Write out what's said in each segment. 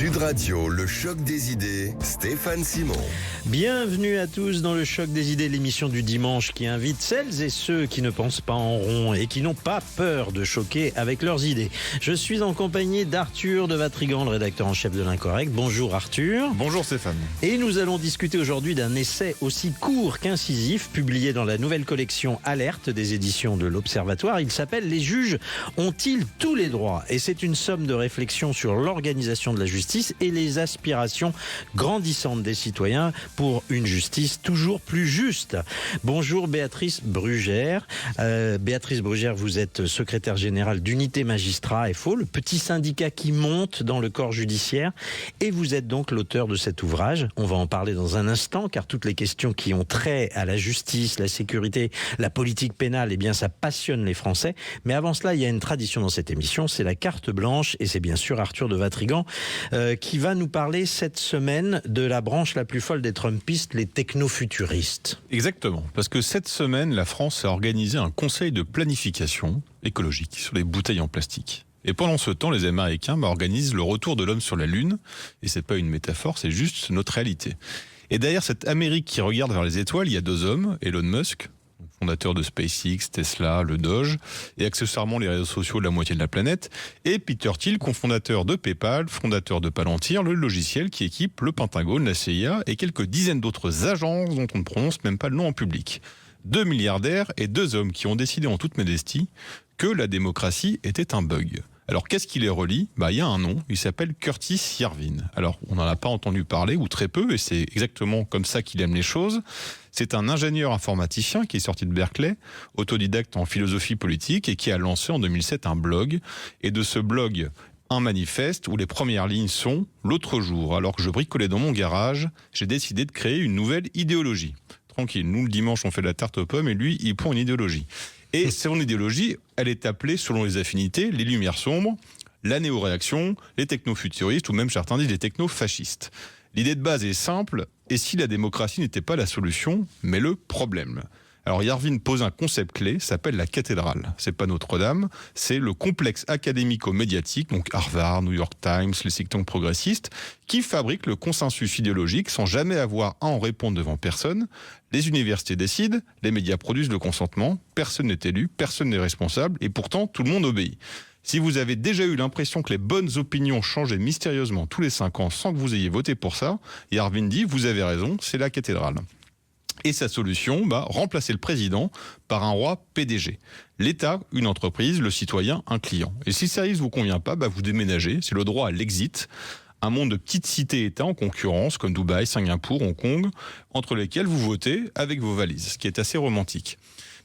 Sud Radio, le choc des idées, Stéphane Simon. Bienvenue à tous dans le choc des idées, l'émission du dimanche qui invite celles et ceux qui ne pensent pas en rond et qui n'ont pas peur de choquer avec leurs idées. Je suis en compagnie d'Arthur de Vatrigan, le rédacteur en chef de l'Incorrect. Bonjour Arthur. Bonjour Stéphane. Et nous allons discuter aujourd'hui d'un essai aussi court qu'incisif, publié dans la nouvelle collection Alerte des éditions de l'Observatoire. Il s'appelle « Les juges ont-ils tous les droits ?» Et c'est une somme de réflexion sur l'organisation de la justice et les aspirations grandissantes des citoyens pour une justice toujours plus juste. Bonjour Béatrice Brugère. Béatrice Brugère, vous êtes secrétaire générale d'Unité Magistrat FO, le petit syndicat qui monte dans le corps judiciaire. Et vous êtes donc l'auteur de cet ouvrage. On va en parler dans un instant, car toutes les questions qui ont trait à la justice, la sécurité, la politique pénale, eh bien ça passionne les Français. Mais avant cela, il y a une tradition dans cette émission, c'est la carte blanche. Et c'est bien sûr Arthur de Vatrigan qui va nous parler cette semaine de la branche la plus folle des Trumpistes, les technofuturistes. Exactement, parce que cette semaine, la France a organisé un conseil de planification écologique sur les bouteilles en plastique. Et pendant ce temps, les Américains organisent le retour de l'homme sur la Lune. Et c'est pas une métaphore, c'est juste notre réalité. Et derrière cette Amérique qui regarde vers les étoiles, il y a deux hommes, Elon Musk, fondateur de SpaceX, Tesla, le Doge, et accessoirement les réseaux sociaux de la moitié de la planète, et Peter Thiel, cofondateur de PayPal, fondateur de Palantir, le logiciel qui équipe le Pentagone, la CIA et quelques dizaines d'autres agences dont on ne prononce même pas le nom en public. Deux milliardaires et deux hommes qui ont décidé en toute modestie que la démocratie était un bug. Alors, qu'est-ce qui les relie ? Il y a un nom, il s'appelle Curtis Yarvin. Alors, on n'en a pas entendu parler, ou très peu, et c'est exactement comme ça qu'il aime les choses. C'est un ingénieur informaticien qui est sorti de Berkeley, autodidacte en philosophie politique, et qui a lancé en 2007 un blog. Et de ce blog, un manifeste où les premières lignes sont « L'autre jour, alors que je bricolais dans mon garage, j'ai décidé de créer une nouvelle idéologie. » Tranquille, nous, le dimanche, on fait la tarte aux pommes, et lui, il prend une idéologie. Et son idéologie, elle est appelée, selon les affinités, les lumières sombres, la néo-réaction, les technofuturistes, ou même certains disent les technofascistes. L'idée de base est simple, et si la démocratie n'était pas la solution, mais le problème ? Alors Yarvin pose un concept clé, s'appelle la cathédrale. C'est pas Notre-Dame, c'est le complexe académico-médiatique, donc Harvard, New York Times, les think tanks progressistes, qui fabriquent le consensus idéologique sans jamais avoir à en répondre devant personne. Les universités décident, les médias produisent le consentement, personne n'est élu, personne n'est responsable, et pourtant tout le monde obéit. Si vous avez déjà eu l'impression que les bonnes opinions changeaient mystérieusement tous les 5 ans sans que vous ayez voté pour ça, Yarvin dit, vous avez raison, c'est la cathédrale. Et sa solution, remplacer le président par un roi PDG. L'État, une entreprise, le citoyen, un client. Et si le service ne vous convient pas, vous déménagez, c'est le droit à l'exit. Un monde de petites cités-États en concurrence, comme Dubaï, Singapour, Hong Kong, entre lesquels vous votez avec vos valises, ce qui est assez romantique.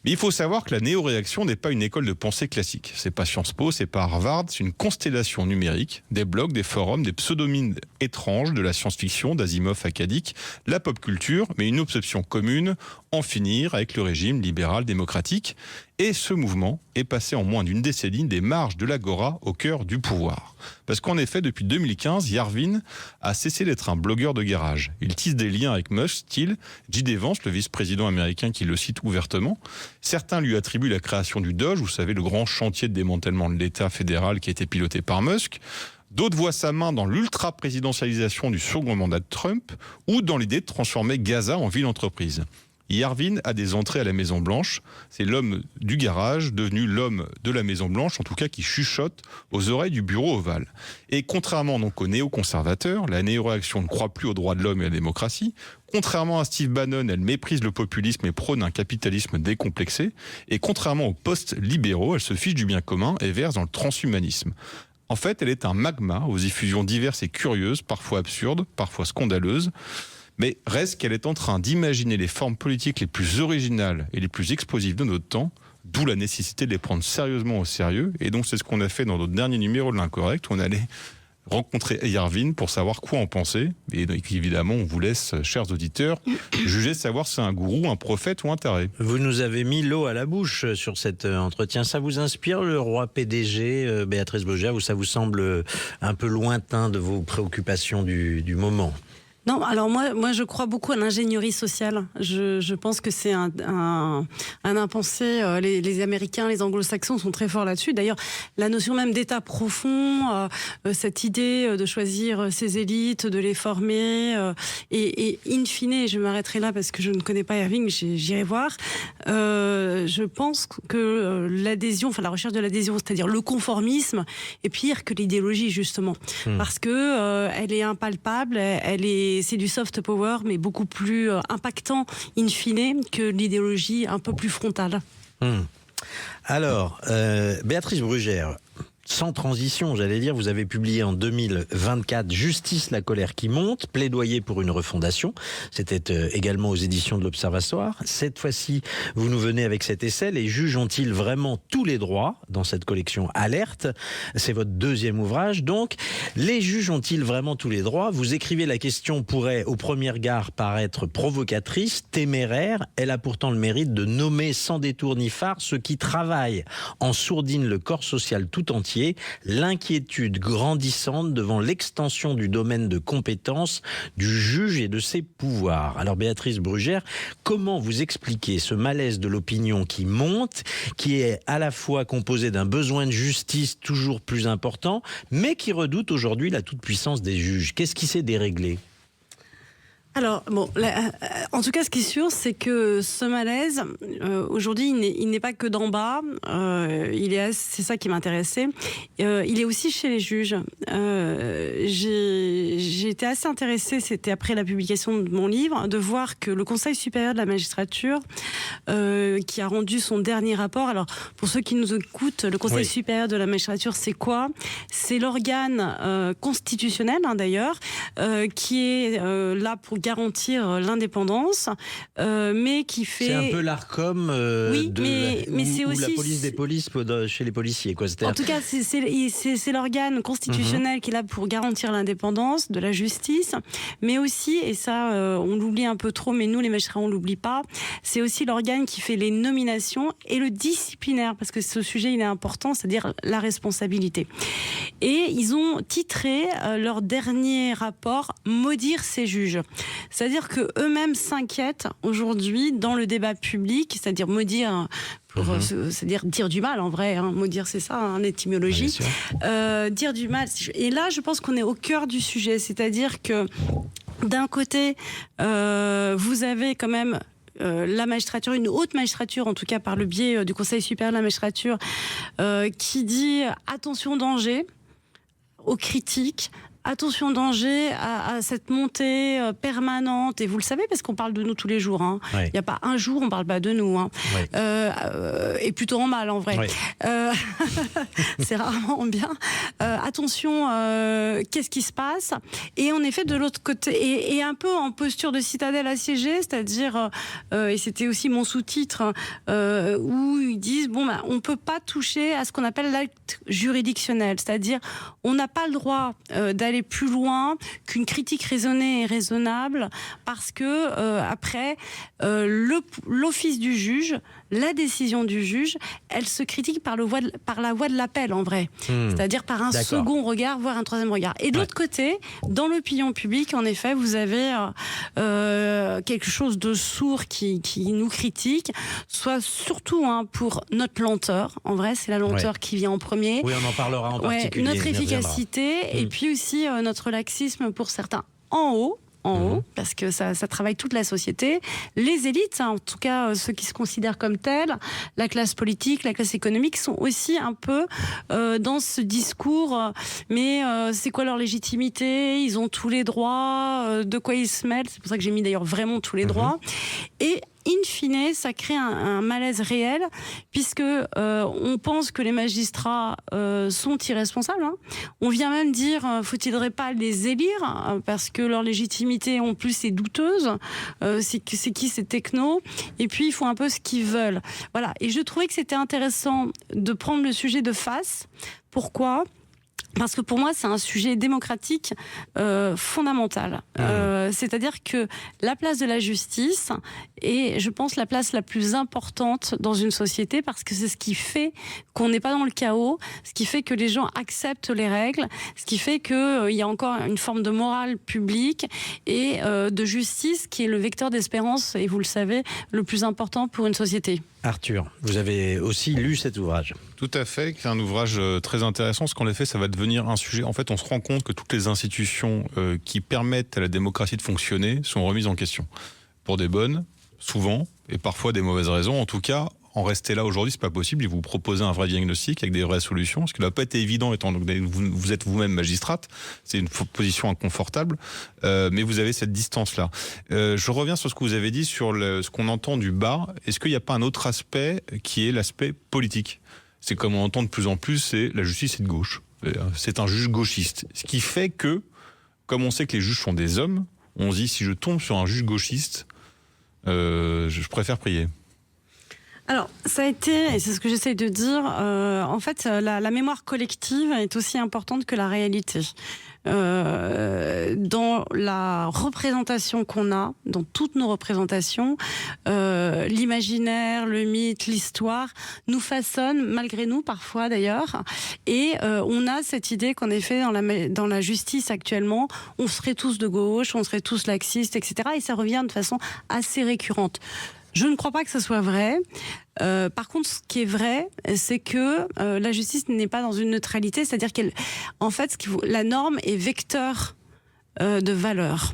Mais il faut savoir que la néo-réaction n'est pas une école de pensée classique. C'est pas Sciences Po, c'est pas Harvard, c'est une constellation numérique, des blogs, des forums, des pseudonymes étranges de la science-fiction, d'Asimov à Kadik, la pop culture, mais une obsession commune, en finir avec le régime libéral démocratique. Et ce mouvement est passé en moins d'une décennie des marges de l'agora au cœur du pouvoir. Parce qu'en effet, depuis 2015, Yarvin a cessé d'être un blogueur de garage. Il tisse des liens avec Musk, Thiel, J.D. Vance, le vice-président américain qui le cite ouvertement. Certains lui attribuent la création du Doge, vous savez, le grand chantier de démantèlement de l'État fédéral qui a été piloté par Musk. D'autres voient sa main dans l'ultra-présidentialisation du second mandat de Trump ou dans l'idée de transformer Gaza en ville-entreprise. Yarvin a des entrées à la Maison-Blanche. C'est l'homme du garage, devenu l'homme de la Maison-Blanche, en tout cas qui chuchote aux oreilles du bureau ovale. Et contrairement donc aux néoconservateurs, la néo-réaction ne croit plus aux droits de l'homme et à la démocratie. Contrairement à Steve Bannon, elle méprise le populisme et prône un capitalisme décomplexé. Et contrairement aux post-libéraux, elle se fiche du bien commun et verse dans le transhumanisme. En fait, elle est un magma aux effusions diverses et curieuses, parfois absurdes, parfois scandaleuses. Mais reste qu'elle est en train d'imaginer les formes politiques les plus originales et les plus explosives de notre temps, d'où la nécessité de les prendre sérieusement au sérieux. Et donc c'est ce qu'on a fait dans notre dernier numéro de l'Incorrect, où on allait rencontrer Yarvin pour savoir quoi en penser. Et donc, évidemment, on vous laisse, chers auditeurs, juger, savoir si c'est un gourou, un prophète ou un taré. Vous nous avez mis l'eau à la bouche sur cet entretien. Ça vous inspire, le roi PDG, Béatrice Brugère, ou ça vous semble un peu lointain de vos préoccupations du moment ? Non, alors moi je crois beaucoup à l'ingénierie sociale. Je pense que c'est un impensé. Les Américains, les Anglo-Saxons sont très forts là-dessus. D'ailleurs, la notion même d'État profond, cette idée de choisir ses élites, de les former, et in fine, je m'arrêterai là parce que je ne connais pas Irving, j'irai voir. Je pense que l'adhésion, enfin la recherche de l'adhésion, c'est-à-dire le conformisme, est pire que l'idéologie justement, parce que elle est impalpable, c'est du soft power, mais beaucoup plus impactant in fine que l'idéologie un peu plus frontale. Alors, Béatrice Brugère, sans transition, j'allais dire, vous avez publié en 2024 Justice, la colère qui monte, plaidoyer pour une refondation. C'était également aux éditions de l'Observatoire. Cette fois-ci, vous nous venez avec cet essai. Les juges ont-ils vraiment tous les droits dans cette collection Alerte? C'est votre deuxième ouvrage. Donc, les juges ont-ils vraiment tous les droits? Vous écrivez, la question pourrait au premier regard paraître provocatrice, téméraire. Elle a pourtant le mérite de nommer sans détour ni phare ceux qui travaillent en sourdine le corps social tout entier. L'inquiétude grandissante devant l'extension du domaine de compétence du juge et de ses pouvoirs. Alors Béatrice Brugère, comment vous expliquez ce malaise de l'opinion qui monte, qui est à la fois composé d'un besoin de justice toujours plus important, mais qui redoute aujourd'hui la toute-puissance des juges? Qu'est-ce qui s'est déréglé ? Alors, bon, en tout cas, ce qui est sûr, c'est que ce malaise, aujourd'hui, il n'est pas que d'en bas. C'est ça qui m'intéressait. Il est aussi chez les juges. J'ai été assez intéressée, c'était après la publication de mon livre, de voir que le Conseil supérieur de la magistrature, qui a rendu son dernier rapport. Alors, pour ceux qui nous écoutent, le Conseil supérieur de la magistrature, c'est quoi? C'est l'organe constitutionnel, d'ailleurs, qui est là pour garantir l'indépendance, mais qui fait... C'est un peu l'Arcom c'est aussi la police des polices chez les policiers, quoi. En tout cas, c'est l'organe constitutionnel qui est là pour garantir l'indépendance de la justice, mais aussi, et ça, on l'oublie un peu trop, mais nous, les magistrats, on l'oublie pas, c'est aussi l'organe qui fait les nominations et le disciplinaire, parce que ce sujet, il est important, c'est-à-dire la responsabilité. Et ils ont titré leur dernier rapport « Maudire ces juges ». C'est-à-dire qu'eux-mêmes s'inquiètent aujourd'hui dans le débat public, c'est-à-dire maudire, c'est-à-dire dire du mal en vrai, maudire c'est ça, l'étymologie, dire du mal. Et là, je pense qu'on est au cœur du sujet, c'est-à-dire que d'un côté, vous avez quand même la magistrature, une haute magistrature, en tout cas par le biais du Conseil supérieur de la magistrature, qui dit attention danger aux critiques, attention danger à cette montée permanente, et vous le savez parce qu'on parle de nous tous les jours. Il n'y a pas un jour on ne parle pas de nous. Et plutôt en mal en vrai. C'est rarement bien. Attention, qu'est-ce qui se passe? Et en effet, de l'autre côté, et un peu en posture de citadelle assiégée, c'est-à-dire, et c'était aussi mon sous-titre, où ils disent, on ne peut pas toucher à ce qu'on appelle l'acte juridictionnel, c'est-à-dire on n'a pas le droit d'aller plus loin qu'une critique raisonnée et raisonnable, parce que après l'office du juge, la décision du juge, elle se critique par la voie de l'appel en vrai, c'est-à-dire par un second regard, voire un troisième regard. Et de l'autre côté, dans l'opinion publique, en effet, vous avez quelque chose de sourd qui nous critique, soit surtout pour notre lenteur. En vrai, c'est la lenteur qui vient en premier. Oui, on en parlera en particulier. Notre efficacité, et puis aussi notre laxisme pour certains en haut, parce que ça travaille toute la société, les élites, en tout cas ceux qui se considèrent comme tels, la classe politique, la classe économique, sont aussi un peu dans ce discours, mais c'est quoi leur légitimité? Ils ont tous les droits, de quoi ils se mêlent? C'est pour ça que j'ai mis d'ailleurs vraiment tous les droits. Et in fine, ça crée un malaise réel, puisque on pense que les magistrats sont irresponsables. On vient même dire, faut-il pas les élire, parce que leur légitimité en plus est douteuse. C'est qui ces technos? Et puis ils font un peu ce qu'ils veulent. Voilà. Et je trouvais que c'était intéressant de prendre le sujet de face. Pourquoi ? Parce que pour moi, c'est un sujet démocratique fondamental. C'est-à-dire que la place de la justice est, je pense, la place la plus importante dans une société, parce que c'est ce qui fait qu'on n'est pas dans le chaos, ce qui fait que les gens acceptent les règles, ce qui fait qu'il y a encore une forme de morale publique et de justice qui est le vecteur d'espérance, et vous le savez, le plus important pour une société. Arthur, vous avez aussi lu cet ouvrage. Tout à fait, c'est un ouvrage très intéressant, parce qu'en effet, ça va devenir un sujet. En fait, on se rend compte que toutes les institutions qui permettent à la démocratie de fonctionner sont remises en question. Pour des bonnes, souvent, et parfois des mauvaises raisons. En tout cas, en rester là aujourd'hui, c'est pas possible. Il vous propose un vrai diagnostic avec des vraies solutions, ce qui n'a pas été évident étant que vous êtes vous-même magistrate. C'est une position inconfortable, mais vous avez cette distance-là. Je reviens sur ce que vous avez dit sur ce qu'on entend du bas. Est-ce qu'il n'y a pas un autre aspect qui est l'aspect politique ? C'est comme on entend de plus en plus, c'est la justice est de gauche. C'est un juge gauchiste. Ce qui fait que, comme on sait que les juges sont des hommes, on se dit, si je tombe sur un juge gauchiste, je préfère prier. Alors, ça a été, et c'est ce que j'essaye de dire, en fait, la mémoire collective est aussi importante que la réalité. Dans la représentation qu'on a, dans toutes nos représentations, l'imaginaire, le mythe, l'histoire nous façonnent, malgré nous parfois d'ailleurs, et on a cette idée qu'en effet, dans la justice actuellement, on serait tous de gauche, on serait tous laxistes, etc. Et ça revient de façon assez récurrente. Je ne crois pas que ce soit vrai. Par contre, ce qui est vrai, c'est que la justice n'est pas dans une neutralité, c'est-à-dire qu'en fait, la norme est vecteur de valeur.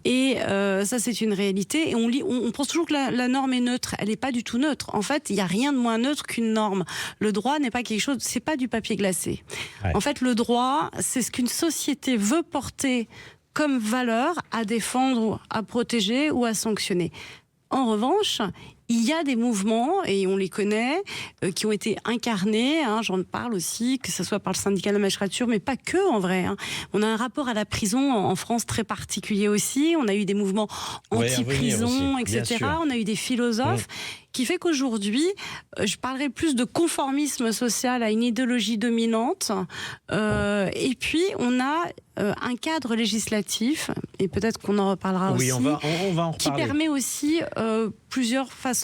Et ça, c'est une réalité. Et on pense toujours que la norme est neutre. Elle n'est pas du tout neutre. En fait, il n'y a rien de moins neutre qu'une norme. Le droit n'est pas quelque chose, c'est pas du papier glacé. Ouais. En fait, le droit, c'est ce qu'une société veut porter comme valeur à défendre, à protéger ou à sanctionner. En revanche, il y a des mouvements, et on les connaît, qui ont été incarnés, j'en parle aussi, que ce soit par le syndicat de la magistrature, mais pas que en vrai. On a un rapport à la prison en France très particulier aussi, on a eu des mouvements anti-prison, etc. On a eu des philosophes, qui fait qu'aujourd'hui, je parlerai plus de conformisme social à une idéologie dominante, et puis on a un cadre législatif, et peut-être qu'on en reparlera aussi, on va en reparler, qui permet aussi plusieurs façons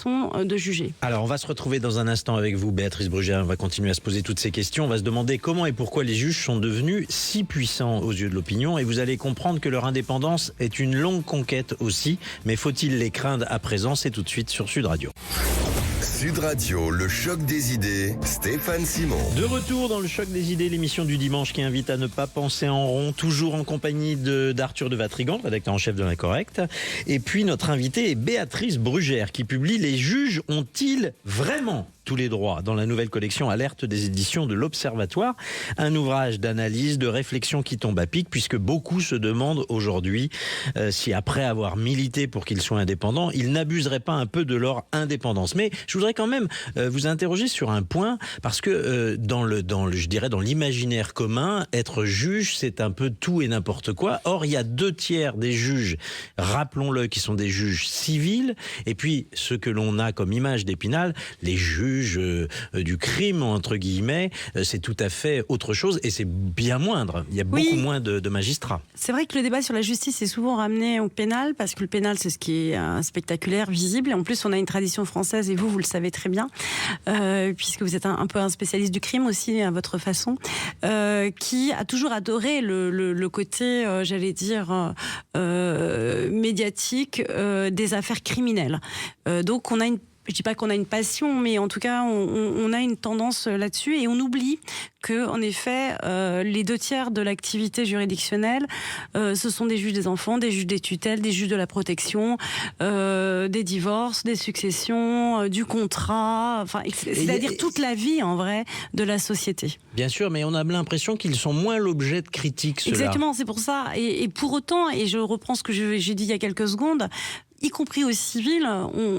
de juger. Alors on va se retrouver dans un instant avec vous, Béatrice Brugère. On va continuer à se poser toutes ces questions. On va se demander comment et pourquoi les juges sont devenus si puissants aux yeux de l'opinion, et vous allez comprendre que leur indépendance est une longue conquête aussi, mais faut-il les craindre à présent? C'est tout de suite sur Sud Radio. Sud Radio, le choc des idées, Stéphane Simon. De retour dans le choc des idées, l'émission du dimanche qui invite à ne pas penser en rond, toujours en compagnie d'Arthur de Vatrigan, rédacteur en chef de l'Incorrect. Et puis notre invitée est Béatrice Brugère qui publie « Les juges ont-ils vraiment tous les droits ?» dans la nouvelle collection Alerte des éditions de l'Observatoire. Un ouvrage d'analyse, de réflexion qui tombe à pic, puisque beaucoup se demandent aujourd'hui si après avoir milité pour qu'ils soient indépendants, ils n'abuseraient pas un peu de leur indépendance. Mais je voudrais quand même vous interroger sur un point, parce que je dirais dans l'imaginaire commun, être juge, c'est un peu tout et n'importe quoi. Or, il y a 2/3 des juges, rappelons-le, qui sont des juges civils, et puis ceux que l'on a comme image d'Épinal, les juges du crime, entre guillemets, c'est tout à fait autre chose, et c'est bien moindre. Il y a beaucoup moins de magistrats. C'est vrai que le débat sur la justice est souvent ramené au pénal, parce que le pénal, c'est ce qui est spectaculaire, visible, et en plus on a une tradition française, et vous le savez très bien, puisque vous êtes un peu un spécialiste du crime aussi, à votre façon, qui a toujours adoré le côté, j'allais dire, médiatique des affaires criminelles. Donc on a je dis pas qu'on a une passion, mais en tout cas, on a une tendance là-dessus, et on oublie que, en effet, les 2/3 de l'activité juridictionnelle, ce sont des juges des enfants, des juges des tutelles, des juges de la protection, des divorces, des successions, du contrat, enfin, c'est-à-dire toute la vie, en vrai, de la société. Bien sûr, mais on a l'impression qu'ils sont moins l'objet de critiques, ceux-là. Exactement, c'est pour ça. Et pour autant, et je reprends ce que j'ai dit il y a quelques secondes, y compris au civil,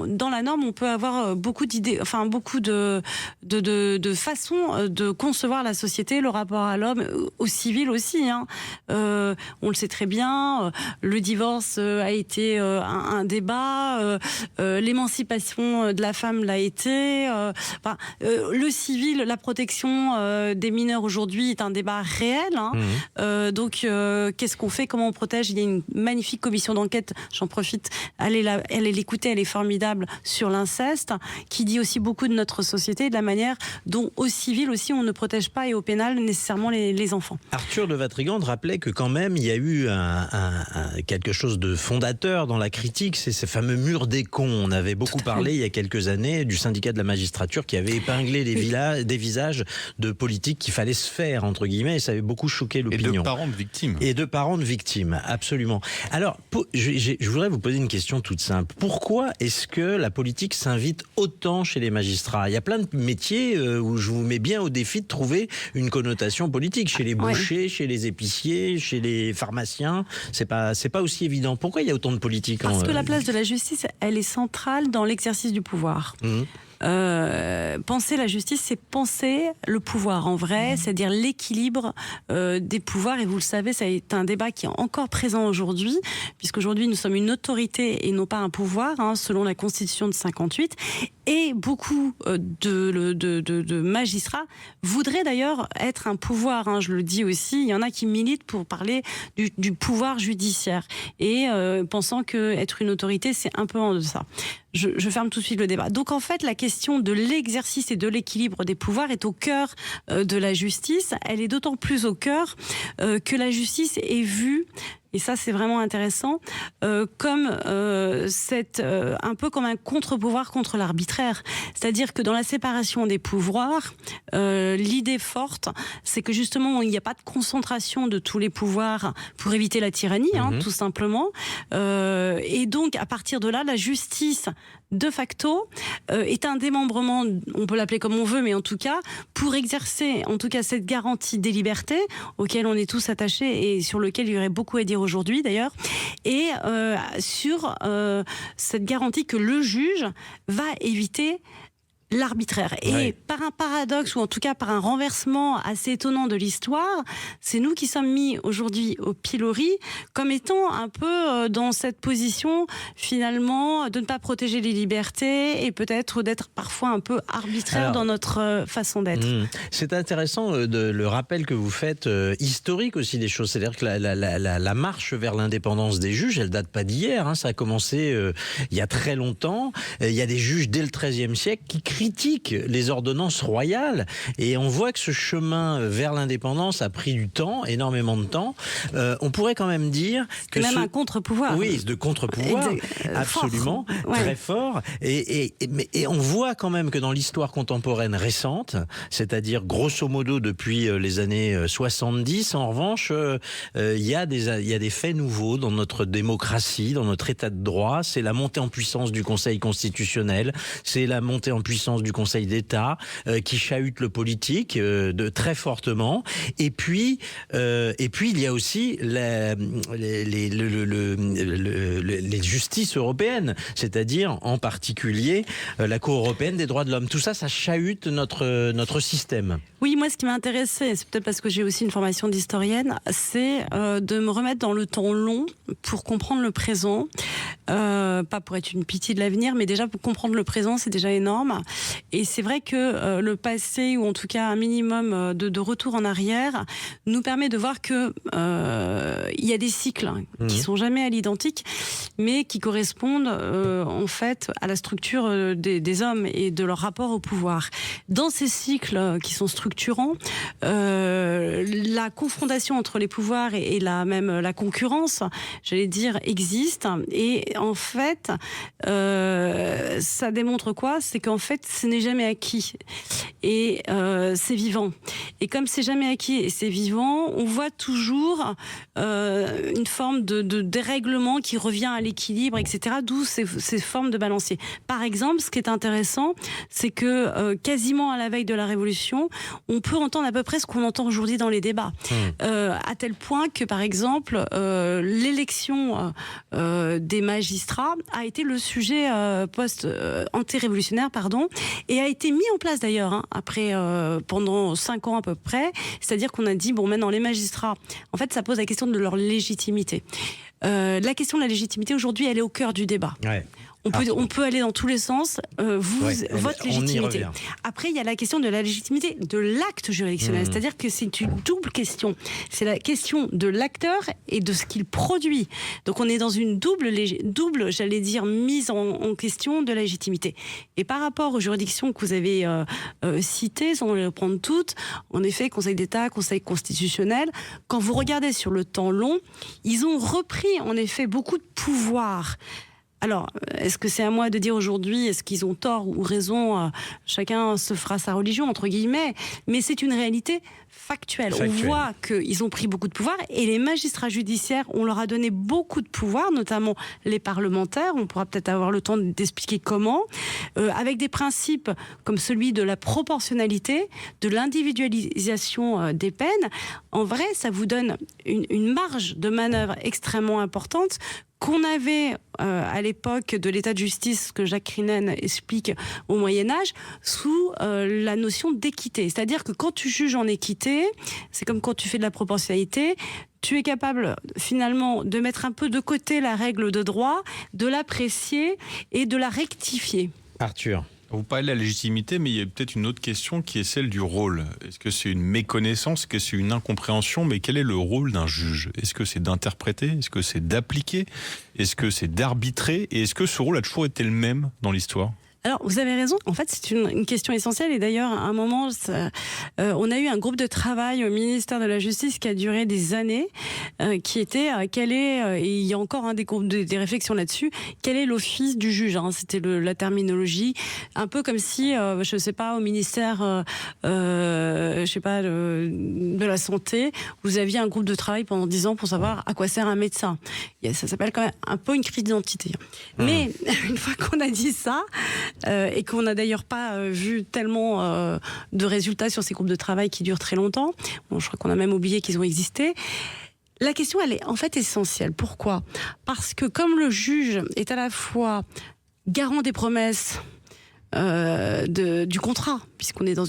dans la norme, on peut avoir beaucoup d'idées, enfin beaucoup de façons de concevoir la société, le rapport à l'homme, au civil aussi. Hein. On le sait très bien, le divorce a été un débat, l'émancipation de la femme l'a été. Le civil, la protection des mineurs aujourd'hui est un débat réel. Hein. Donc, qu'est-ce qu'on fait? Comment on protège? Il y a une magnifique commission d'enquête, j'en profite, allez l'écouter, elle est formidable, sur l'inceste, qui dit aussi beaucoup de notre société, de la manière dont au civil aussi on ne protège pas, et au pénal nécessairement les enfants. Arthur de Vatrigan rappelait que quand même il y a eu quelque chose de fondateur dans la critique, c'est ces fameux murs des cons. On avait beaucoup parlé il y a quelques années du syndicat de la magistrature qui avait épinglé des visages de politiques qu'il fallait se faire, entre guillemets, et ça avait beaucoup choqué l'opinion. Et de parents de victimes. Et de parents de victimes, absolument. Alors, je voudrais vous poser une question toute simple. Pourquoi est-ce que la politique s'invite autant chez les magistrats? Il y a plein de métiers où je vous mets bien au défi de trouver une connotation politique. Chez les bouchers, chez les épiciers, chez les pharmaciens, c'est pas aussi évident. Pourquoi il y a autant de politique? Parce que la place de la justice, elle est centrale dans l'exercice du pouvoir. Penser la justice, c'est penser le pouvoir en vrai, c'est-à-dire l'équilibre des pouvoirs. Et vous le savez, ça est un débat qui est encore présent aujourd'hui, puisqu'aujourd'hui nous sommes une autorité et non pas un pouvoir, hein, selon la Constitution de 58. Et beaucoup de magistrats voudraient d'ailleurs être un pouvoir, hein, je le dis aussi. Il y en a qui militent pour parler du pouvoir judiciaire et pensant que être une autorité, c'est un peu en deçà. Je ferme tout de suite le débat. Donc en fait, la question de l'exercice et de l'équilibre des pouvoirs est au cœur de la justice. Elle est d'autant plus au cœur que la justice est vue, et ça c'est vraiment intéressant, comme un peu comme un contre-pouvoir contre l'arbitraire. C'est-à-dire que dans la séparation des pouvoirs, l'idée forte, c'est que justement il n'y a pas de concentration de tous les pouvoirs pour éviter la tyrannie, hein, tout simplement. Et donc à partir de là, la justice de facto est un démembrement, on peut l'appeler comme on veut, mais en tout cas pour exercer en tout cas cette garantie des libertés auxquelles on est tous attachés et sur lequel il y aurait beaucoup à dire aujourd'hui d'ailleurs, et sur cette garantie que le juge va éviter l'arbitraire. Et par un paradoxe, ou en tout cas par un renversement assez étonnant de l'histoire, c'est nous qui sommes mis aujourd'hui au pilori comme étant un peu dans cette position finalement de ne pas protéger les libertés et peut-être d'être parfois un peu arbitraire dans notre façon d'être. C'est intéressant le rappel que vous faites, historique aussi des choses. C'est-à-dire que la marche vers l'indépendance des juges, elle date pas d'hier, hein, ça a commencé il y a très longtemps. Il y a des juges dès le XIIIe siècle qui critique les ordonnances royales, et on voit que ce chemin vers l'indépendance a pris du temps, énormément de temps. On pourrait quand même dire que même un contre-pouvoir. Oui, de contre-pouvoir, absolument, fort. Très fort. Et on voit quand même que dans l'histoire contemporaine récente, c'est-à-dire grosso modo depuis les années 70, en revanche, il y a des faits nouveaux dans notre démocratie, dans notre état de droit. C'est la montée en puissance du Conseil constitutionnel, c'est la montée en puissance du Conseil d'État qui chahute le politique de très fortement. Et puis il y a aussi les justices européennes, c'est-à-dire en particulier la Cour européenne des droits de l'homme. Tout ça, ça chahute notre système. Oui, moi ce qui m'a intéressée, c'est peut-être parce que j'ai aussi une formation d'historienne, c'est de me remettre dans le temps long pour comprendre le présent. Pas pour être une pitié de l'avenir, mais déjà pour comprendre le présent, c'est déjà énorme. Et c'est vrai que le passé, ou en tout cas un minimum de retour en arrière, nous permet de voir que il y a des cycles qui sont jamais à l'identique, mais qui correspondent en fait à la structure des hommes et de leur rapport au pouvoir. Dans ces cycles qui sont structurants, la confrontation entre les pouvoirs et même la concurrence, j'allais dire, existe. Et en fait, ça démontre quoi? C'est qu'en fait, ce n'est jamais acquis. et c'est vivant. Et comme c'est jamais acquis et c'est vivant, on voit toujours une forme de dérèglement qui revient à l'équilibre, etc. D'où ces formes de balancier. Par exemple, ce qui est intéressant, c'est que quasiment à la veille de la Révolution, on peut entendre à peu près ce qu'on entend aujourd'hui dans les débats. À tel point que, par exemple, l'élection des magistrats a été le sujet anti-révolutionnaire, et a été mis en place d'ailleurs après pendant 5 ans à peu près. C'est-à-dire qu'on a dit maintenant les magistrats, en fait, ça pose la question de leur légitimité. La question de la légitimité aujourd'hui, elle est au cœur du débat. Ouais. On peut aller dans tous les sens. Votre légitimité. Après, il y a la question de la légitimité de l'acte juridictionnel. C'est-à-dire que c'est une double question. C'est la question de l'acteur et de ce qu'il produit. Donc, on est dans une double, j'allais dire, mise en question de la légitimité. Et par rapport aux juridictions que vous avez citées, sans les reprendre toutes, en effet, Conseil d'État, Conseil constitutionnel, quand vous regardez sur le temps long, ils ont repris, en effet, beaucoup de pouvoir. Alors, est-ce que c'est à moi de dire aujourd'hui, est-ce qu'ils ont tort ou raison ? Chacun se fera sa religion, entre guillemets. Mais c'est une réalité factuelle. On voit qu'ils ont pris beaucoup de pouvoir et les magistrats judiciaires, on leur a donné beaucoup de pouvoir, notamment les parlementaires. On pourra peut-être avoir le temps d'expliquer comment. Avec des principes comme celui de la proportionnalité, de l'individualisation des peines. En vrai, ça vous donne une marge de manœuvre extrêmement importante qu'on avait à l'époque de l'état de justice, que Jacques Crinen explique au Moyen-Âge, sous la notion d'équité. C'est-à-dire que quand tu juges en équité, c'est comme quand tu fais de la proportionnalité, tu es capable finalement de mettre un peu de côté la règle de droit, de l'apprécier et de la rectifier. Arthur. Vous parlez de la légitimité, mais il y a peut-être une autre question qui est celle du rôle. Est-ce que c'est une méconnaissance? Est-ce que c'est une incompréhension? Mais quel est le rôle d'un juge? Est-ce que c'est d'interpréter? Est-ce que c'est d'appliquer? Est-ce que c'est d'arbitrer? Et est-ce que ce rôle a toujours été le même dans l'histoire? Alors, vous avez raison. En fait, c'est une question essentielle. Et d'ailleurs, à un moment, on a eu un groupe de travail au ministère de la Justice qui a duré des années, qui était et il y a encore des réflexions là-dessus, quel est l'office du juge, c'était la terminologie. Un peu comme si, je sais pas, au ministère de la Santé, vous aviez un groupe de travail pendant 10 ans pour savoir à quoi sert un médecin. Ça s'appelle quand même un peu une crise d'identité. Mais une fois qu'on a dit ça, et qu'on n'a d'ailleurs pas vu tellement de résultats sur ces groupes de travail qui durent très longtemps. Bon, je crois qu'on a même oublié qu'ils ont existé. La question, elle est en fait essentielle. Pourquoi ? Parce que comme le juge est à la fois garant des promesses du contrat, puisqu'on est dans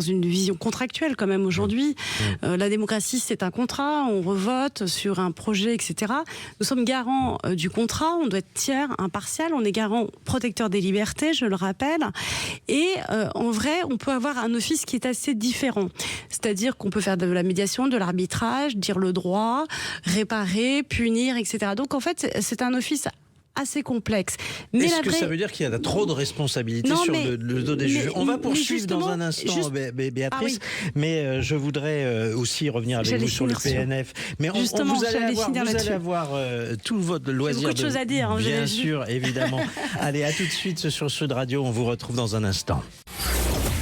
une vision contractuelle quand même aujourd'hui. La démocratie, c'est un contrat, on revote sur un projet, etc. Nous sommes garants du contrat, on doit être tiers, impartial, on est garant protecteur des libertés, je le rappelle. Et en vrai, on peut avoir un office qui est assez différent. C'est-à-dire qu'on peut faire de la médiation, de l'arbitrage, dire le droit, réparer, punir, etc. Donc en fait, c'est un office assez complexe. Mais est-ce que ça veut dire qu'il y a trop de responsabilités sur le dos des juges? On va poursuivre dans un instant, Béatrice, mais je voudrais aussi revenir avec vous sur le PNF. Mais vous allez avoir tout votre loisir. Beaucoup de choses à dire. Bien sûr, évidemment. Allez, à tout de suite sur Sud Radio. On vous retrouve dans un instant.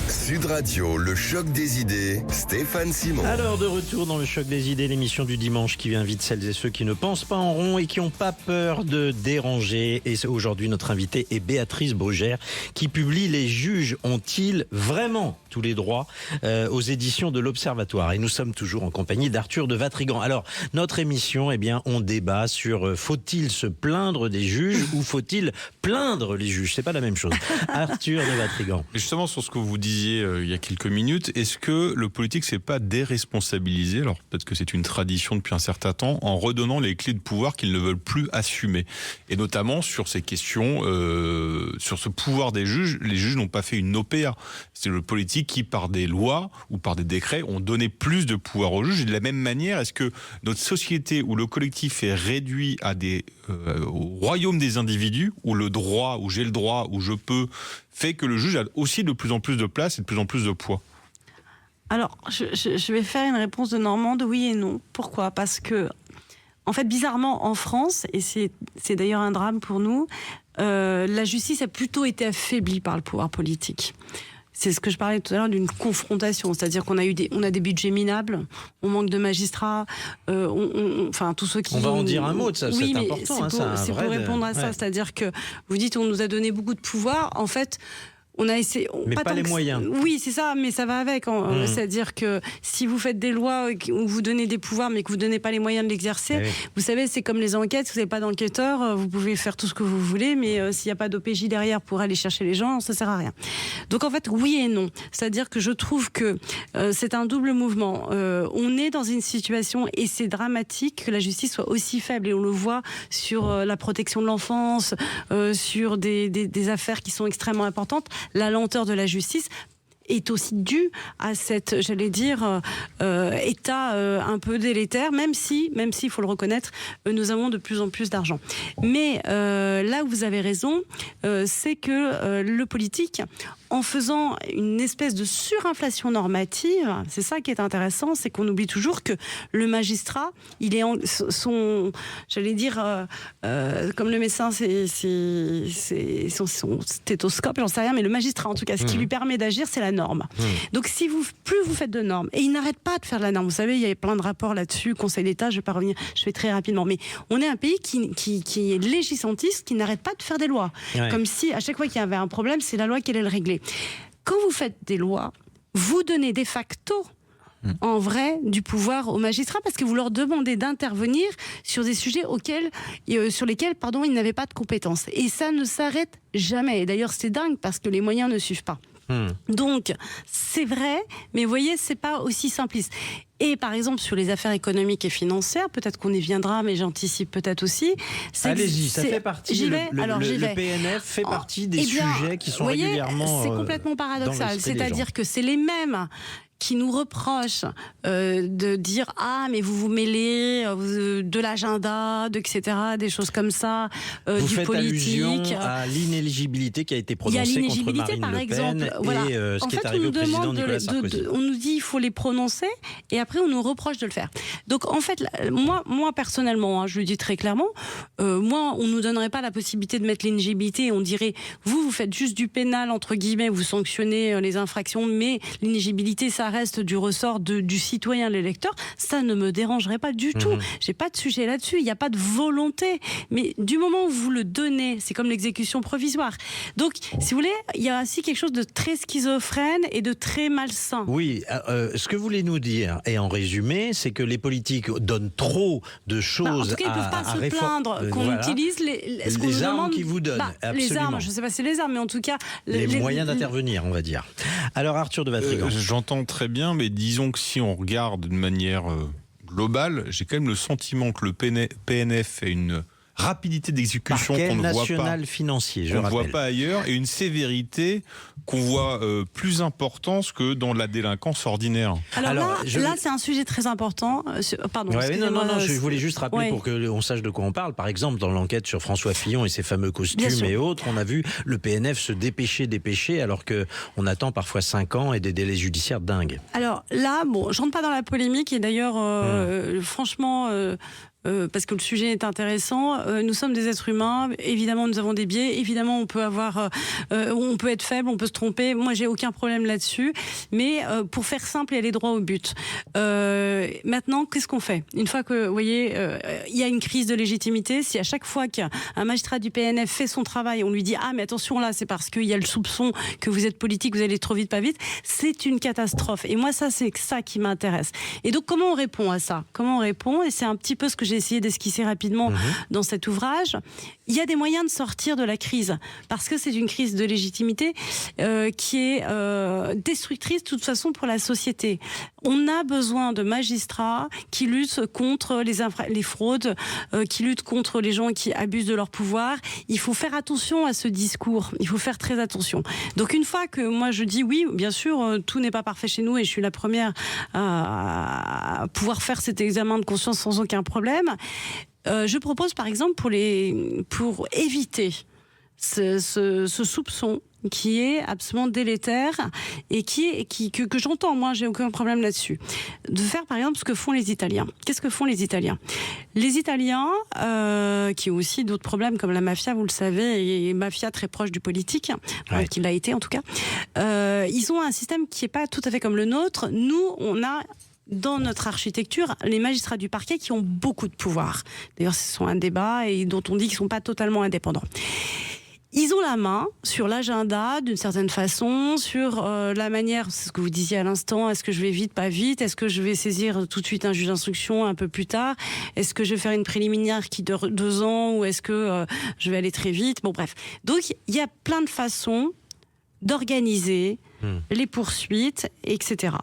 Sud Radio, le choc des idées, Stéphane Simon. Alors, de retour dans le choc des idées, l'émission du dimanche qui invite celles et ceux qui ne pensent pas en rond et qui n'ont pas peur de déranger. Et aujourd'hui, notre invitée est Béatrice Brugère, qui publie Les juges ont-ils vraiment tous les droits aux éditions de l'Observatoire. Et nous sommes toujours en compagnie d'Arthur de Vatrigan. Alors, notre émission, on débat sur faut-il se plaindre des juges ou faut-il plaindre les juges? C'est pas la même chose. Arthur de Vatrigan. Justement, sur ce que vous disiez il y a quelques minutes, est-ce que le politique s'est pas déresponsabilisé, alors peut-être que c'est une tradition depuis un certain temps, en redonnant les clés de pouvoir qu'ils ne veulent plus assumer? Et notamment sur ces questions, sur ce pouvoir des juges, les juges n'ont pas fait une OPA. C'est le politique qui, par des lois ou par des décrets, ont donné plus de pouvoir aux juges. Et de la même manière, est-ce que notre société où le collectif est réduit à au royaume des individus, où le droit, où j'ai le droit, où je peux, fait que le juge a aussi de plus en plus de place et de plus en plus de poids? Alors, je vais faire une réponse de Normande, oui et non. Pourquoi ? Parce que, en fait, bizarrement, en France, et c'est d'ailleurs un drame pour nous, la justice a plutôt été affaiblie par le pouvoir politique. c'est ce que je parlais tout à l'heure d'une confrontation, c'est-à-dire qu'on a des budgets minables, on manque de magistrats, enfin tous ceux qui... On va en dire un mot de ça, oui, c'est mais important. C'est pour répondre à ça, c'est-à-dire que vous dites on nous a donné beaucoup de pouvoir, en fait... On a essayé, mais pas les moyens. Oui, c'est ça, mais ça va avec. C'est-à-dire que si vous faites des lois où vous donnez des pouvoirs, mais que vous ne donnez pas les moyens de l'exercer, vous savez, c'est comme les enquêtes. Si vous n'avez pas d'enquêteur, vous pouvez faire tout ce que vous voulez, mais s'il n'y a pas d'OPJ derrière pour aller chercher les gens, ça ne sert à rien. Donc en fait, oui et non. C'est-à-dire que je trouve que c'est un double mouvement. On est dans une situation, et c'est dramatique, que la justice soit aussi faible. Et on le voit sur la protection de l'enfance, sur des affaires qui sont extrêmement importantes. La lenteur de la justice est aussi due à cette, j'allais dire, état un peu délétère, même si, il faut le reconnaître, nous avons de plus en plus d'argent. Mais là où vous avez raison, c'est que le politique, en faisant une espèce de surinflation normative, c'est ça qui est intéressant, c'est qu'on oublie toujours que le magistrat, il est j'allais dire, comme le médecin, c'est son stéthoscope, j'en sais rien, mais le magistrat, en tout cas, ce qui lui permet d'agir, c'est la norme. Donc, plus vous faites de normes, et il n'arrête pas de faire de la norme. Vous savez, il y a plein de rapports là-dessus, Conseil d'État, je ne vais pas revenir, je fais très rapidement, mais on est un pays qui est législantiste, qui n'arrête pas de faire des lois. Comme si, à chaque fois qu'il y avait un problème, c'est la loi qui allait le régler. Quand vous faites des lois, vous donnez de facto en vrai du pouvoir aux magistrats parce que vous leur demandez d'intervenir sur des sujets sur lesquels ils n'avaient pas de compétences. Et ça ne s'arrête jamais. Et d'ailleurs, c'est dingue parce que les moyens ne suivent pas. Donc, c'est vrai, mais vous voyez, c'est pas aussi simpliste. Et par exemple, sur les affaires économiques et financières, peut-être qu'on y viendra, mais j'anticipe peut-être aussi. Allez-y, ça fait partie. Le PNF fait partie des sujets qui sont régulièrement. C'est complètement paradoxal. C'est-à-dire que c'est les mêmes qui nous reprochent de dire « Ah, mais vous vous mêlez de l'agenda, etc., des choses comme ça, vous du faites politique. » allusion à l'inéligibilité qui a été prononcée contre Marine par Le Pen exemple, et ce qui est arrivé au président Nicolas Sarkozy. On nous dit qu'il faut les prononcer et après on nous reproche de le faire. Donc en fait, moi personnellement, je le dis très clairement, moi on nous donnerait pas la possibilité de mettre l'inéligibilité et on dirait vous faites juste du pénal, entre guillemets, vous sanctionnez les infractions, mais l'inéligibilité ça reste du ressort du citoyen, l'électeur, ça ne me dérangerait pas du tout. J'ai pas de sujet là-dessus, il n'y a pas de volonté. Mais du moment où vous le donnez, c'est comme l'exécution provisoire. Donc, si vous voulez, il y a aussi quelque chose de très schizophrène et de très malsain. Oui, ce que vous voulez nous dire, et en résumé, c'est que les politiques donnent trop de choses à en tout cas, ils ne peuvent pas se plaindre qu'on utilise les armes qu'ils vous donnent. Les armes, je ne sais pas si c'est les armes, mais en tout cas... Les moyens d'intervenir, on va dire. Alors, Arthur de Vatrigan. J'entends très bien, mais disons que si on regarde de manière globale, j'ai quand même le sentiment que le PNF a une rapidité d'exécution qu'on ne voit pas. Financier, je on ne rappelle. voit pas ailleurs, et une sévérité qu'on voit plus importante que dans la délinquance ordinaire. Alors là, c'est un sujet très important. Pardon. Non, je voulais juste rappeler pour qu'on sache de quoi on parle. Par exemple, dans l'enquête sur François Fillon et ses fameux costumes et autres, on a vu le PNF se dépêcher alors qu'on attend parfois 5 ans et des délais judiciaires dingues. Alors là, je rentre pas dans la polémique et d'ailleurs, franchement... parce que le sujet est intéressant. Nous sommes des êtres humains. Évidemment, nous avons des biais. Évidemment, on peut être faible, on peut se tromper. Moi, j'ai aucun problème là-dessus. Mais pour faire simple et aller droit au but. Maintenant, qu'est-ce qu'on fait ? Une fois que, vous voyez, il y a une crise de légitimité. Si à chaque fois qu'un magistrat du PNF fait son travail, on lui dit mais attention là, c'est parce qu'il y a le soupçon que vous êtes politique, vous allez trop vite, pas vite. C'est une catastrophe. Et moi, c'est ça qui m'intéresse. Et donc, comment on répond à ça ? Et c'est un petit peu ce que j'ai essayé d'esquisser rapidement dans cet ouvrage. Il y a des moyens de sortir de la crise parce que c'est une crise de légitimité qui est destructrice de toute façon pour la société. On a besoin de magistrats qui luttent contre les fraudes, qui luttent contre les gens qui abusent de leur pouvoir. Il faut faire attention à ce discours. Il faut faire très attention. Donc une fois que moi je dis oui, bien sûr, tout n'est pas parfait chez nous et je suis la première à pouvoir faire cet examen de conscience sans aucun problème. Je propose par exemple pour éviter ce soupçon qui est absolument délétère et que j'entends, moi j'ai aucun problème là-dessus, de faire par exemple ce que font les Italiens. Qu'est-ce que font les Italiens ? Les Italiens, qui ont aussi d'autres problèmes comme la mafia, vous le savez, et mafia très proche du politique, qui l'a été en tout cas, ils ont un système qui n'est pas tout à fait comme le nôtre. Nous, on a dans notre architecture, les magistrats du parquet qui ont beaucoup de pouvoir. D'ailleurs, ce sont un débat et dont on dit qu'ils ne sont pas totalement indépendants. Ils ont la main sur l'agenda d'une certaine façon, sur la manière, c'est ce que vous disiez à l'instant, est-ce que je vais vite, pas vite, est-ce que je vais saisir tout de suite un juge d'instruction un peu plus tard, est-ce que je vais faire une préliminaire qui dure 2 ans ou est-ce que je vais aller très vite, bon bref. Donc il y a plein de façons d'organiser les poursuites, etc.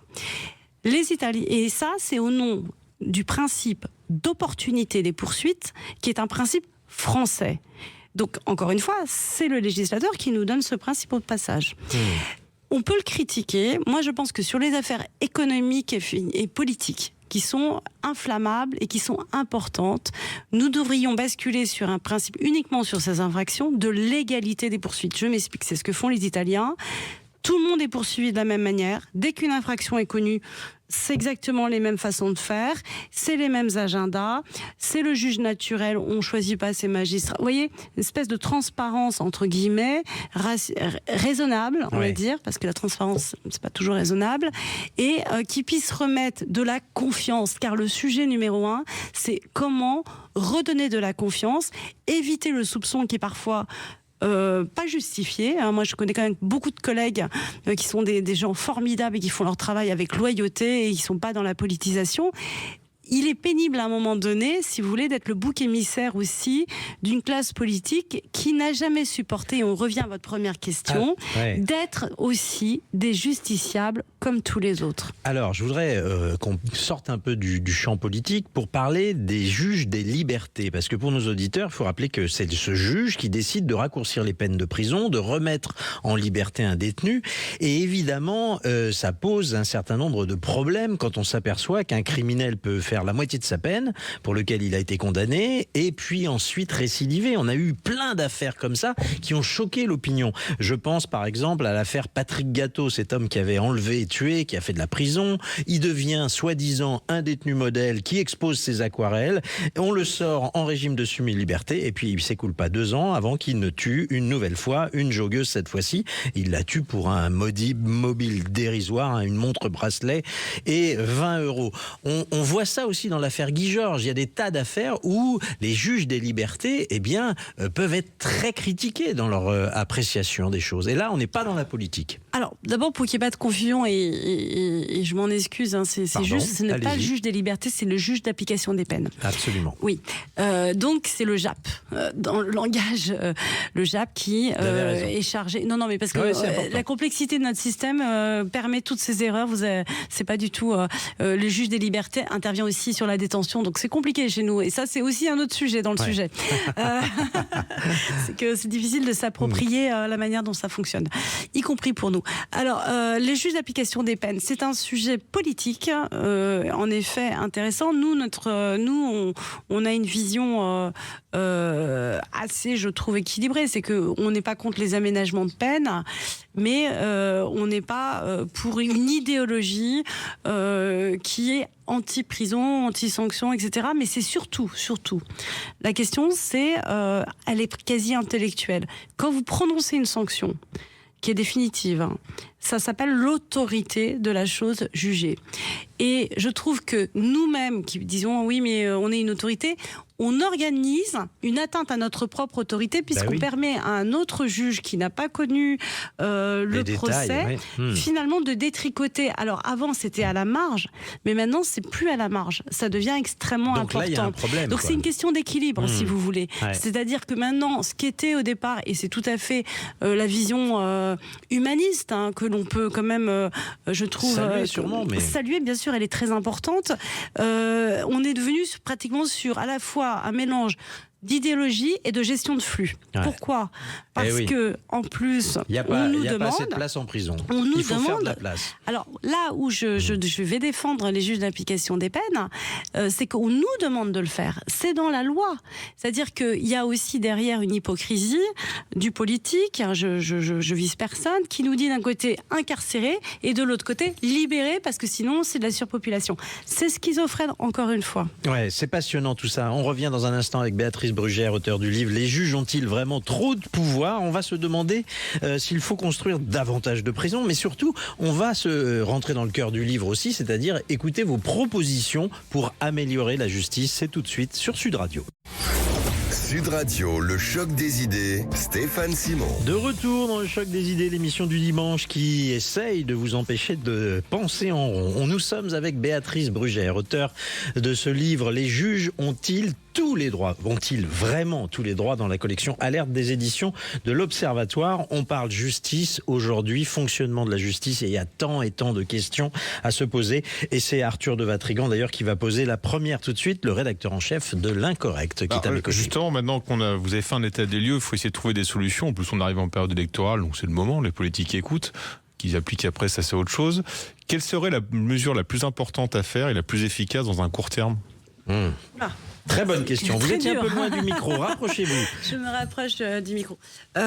Les Italiens, et ça c'est au nom du principe d'opportunité des poursuites, qui est un principe français. Donc, encore une fois, c'est le législateur qui nous donne ce principe au passage. On peut le critiquer. Moi, je pense que sur les affaires économiques et politiques, qui sont inflammables et qui sont importantes, nous devrions basculer sur un principe uniquement sur ces infractions de légalité des poursuites. Je m'explique, c'est ce que font les Italiens. Tout le monde est poursuivi de la même manière. Dès qu'une infraction est connue, c'est exactement les mêmes façons de faire, c'est les mêmes agendas, c'est le juge naturel, on ne choisit pas ses magistrats. Vous voyez, une espèce de transparence, entre guillemets, raisonnable, on va dire, parce que la transparence, c'est pas toujours raisonnable, et qui puisse remettre de la confiance, car le sujet numéro 1, c'est comment redonner de la confiance, éviter le soupçon qui est parfois pas justifié. Moi, je connais quand même beaucoup de collègues qui sont des gens formidables et qui font leur travail avec loyauté et qui ne sont pas dans la politisation. Il est pénible à un moment donné, si vous voulez, d'être le bouc émissaire aussi d'une classe politique qui n'a jamais supporté, et on revient à votre première question, d'être aussi des justiciables comme tous les autres. Alors, je voudrais qu'on sorte un peu du champ politique pour parler des juges des libertés. Parce que pour nos auditeurs, il faut rappeler que c'est ce juge qui décide de raccourcir les peines de prison, de remettre en liberté un détenu. Et évidemment, ça pose un certain nombre de problèmes quand on s'aperçoit qu'un criminel peut faire la moitié de sa peine pour lequel il a été condamné et puis ensuite récidiver. On a eu plein d'affaires comme ça qui ont choqué l'opinion. Je pense par exemple à l'affaire Patrick Gateau, cet homme qui avait enlevé et tué, qui a fait de la prison. Il devient soi-disant un détenu modèle qui expose ses aquarelles. On le sort en régime de semi-liberté et puis il s'écoule pas 2 ans avant qu'il ne tue une nouvelle fois une joggeuse cette fois-ci. Il la tue pour un mobile dérisoire, une montre bracelet et 20 €. On voit ça aussi dans l'affaire Guy Georges. Il y a des tas d'affaires où les juges des libertés peuvent être très critiqués dans leur appréciation des choses. Et là, on n'est pas dans la politique. Alors, d'abord, pour qu'il n'y ait pas de confusion, et je m'en excuse, c'est juste, ce n'est pas le juge des libertés, c'est le juge d'application des peines. Absolument. Oui. Donc, c'est le JAP. Dans le langage, le JAP qui est chargé... Non, mais parce que la complexité de notre système permet toutes ces erreurs. C'est pas du tout... le juge des libertés intervient aussi sur la détention, donc c'est compliqué chez nous. Et ça, c'est aussi un autre sujet dans le sujet. C'est que c'est difficile de s'approprier la manière dont ça fonctionne, y compris pour nous. Alors, les juges d'application des peines, c'est un sujet politique, en effet intéressant. Nous, on a une vision assez, je trouve, équilibrée. C'est qu'on n'est pas contre les aménagements de peine, mais on n'est pas pour une idéologie qui est anti-prison, anti-sanction, etc. Mais c'est surtout, la question, c'est, elle est quasi intellectuelle. Quand vous prononcez une sanction qui est définitive, ça s'appelle l'autorité de la chose jugée. Et je trouve que nous-mêmes, qui disons oui, mais on est une autorité, on organise une atteinte à notre propre autorité puisqu'on permet à un autre juge qui n'a pas connu le procès, finalement de détricoter. Alors avant, c'était à la marge, mais maintenant, c'est plus à la marge. Ça devient extrêmement important. Là, il y a un problème, donc c'est une question d'équilibre, si vous voulez. C'est-à-dire que maintenant, ce qui était au départ, et c'est tout à fait la vision humaniste, que l'on peut quand même, je trouve... Saluer, bien sûr, elle est très importante. On est devenu pratiquement sur à la fois un mélange d'idéologie et de gestion de flux. Ouais. Pourquoi ? Parce que en plus, Il n'y a on pas, nous il y a pas demande. assez de place en prison. On nous Il faut faire demande. de la place. Alors là où je vais défendre les juges d'application des peines, c'est qu'on nous demande de le faire. C'est dans la loi. C'est-à-dire qu'il y a aussi derrière une hypocrisie du politique. Je vise personne qui nous dit d'un côté incarcéré et de l'autre côté libéré parce que sinon c'est de la surpopulation. C'est schizophrène encore une fois. Ouais, c'est passionnant tout ça. On revient dans un instant avec Béatrice Brugère, auteure du livre « Les juges ont-ils vraiment trop de pouvoir ?» On va se demander s'il faut construire davantage de prisons, mais surtout, on va se rentrer dans le cœur du livre aussi, c'est-à-dire écouter vos propositions pour améliorer la justice. C'est tout de suite sur Sud Radio. Sud Radio, le choc des idées, Stéphane Simon. De retour dans le choc des idées, l'émission du dimanche qui essaye de vous empêcher de penser en rond. Nous sommes avec Béatrice Brugère, auteure de ce livre « Les juges ont-ils tous les droits ?» Ont-ils vraiment tous les droits dans la collection Alerte des éditions de l'Observatoire? On parle justice aujourd'hui, fonctionnement de la justice, et il y a tant et tant de questions à se poser. Et c'est Arthur de Vatrigan d'ailleurs qui va poser la première tout de suite, le rédacteur en chef de L'Incorrect, qui est à mes côtés. Justement, maintenant vous avez fait un état des lieux, il faut essayer de trouver des solutions. En plus, on arrive en période électorale, donc c'est le moment, les politiques écoutent. Qu'ils appliquent après, ça c'est autre chose. Quelle serait la mesure la plus importante à faire et la plus efficace dans un court terme? Très bonne question. Vous Très étiez un dur. peu loin du micro, rapprochez-vous. Je me rapproche du micro. Je